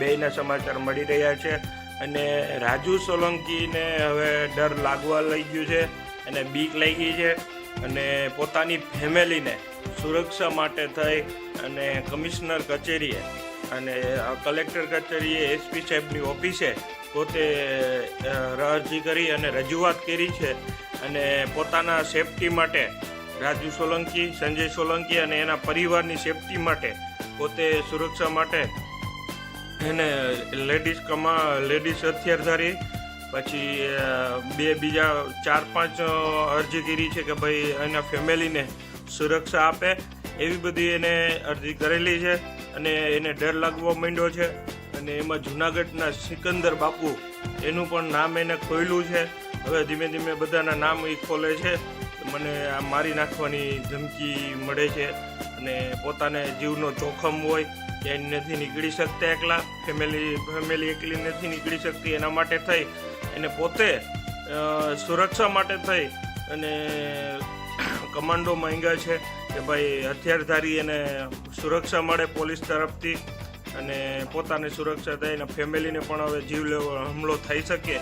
બેયના સમાચાર મળી રહ્યા છે અને રાજુ સોલંકીને હવે ડર લાગવા લઈ ગયું છે અને બીક લાગી છે અને પોતાની ફેમિલીને સુરક્ષા માટે થઈ અને કમિશનર કચેરીએ અને કલેક્ટર કચેરીએ એસપી સાહેબની ઓફિસે પોતે અરજી કરી અને રજૂઆત કરી છે અને પોતાના સેફટી માટે રાજુ સોલંકી, સંજય સોલંકી અને એના પરિવારની સેફટી માટે પોતે સુરક્ષા માટે એને લેડીઝ હથિયારધારી પછી બીજા 4-5 અરજી કરી છે કે ભાઈ એના ફેમિલીને સુરક્ષા આપે, એવી બધી એને અરજી કરેલી છે અને એને ડર લાગવા માંડ્યો છે. અને એમાં જૂનાગઢના સિકંદર બાપુ એનું પણ નામ એને ખોલ્યું છે. હવે ધીમે ધીમે બધાના નામ એ ખોલે છે. મને આ મારી નાખવાની ધમકી મળે છે અને પોતાને જીવનો જોખમ હોય એ નથી નીકળી શકતા, એકલા ફેમિલી એકલી નથી નીકળી શકતી. એના માટે થઈ એને પોતે સુરક્ષા માટે થઈ અને કમાન્ડો માંગ્યા છે કે ભાઈ હથિયારધારી એને સુરક્ષા મળે પોલીસ તરફથી અને પોતાની સુરક્ષા થાય અને ફેમિલીને પણ હવે જીવ લેવો હુમલો થઈ શકે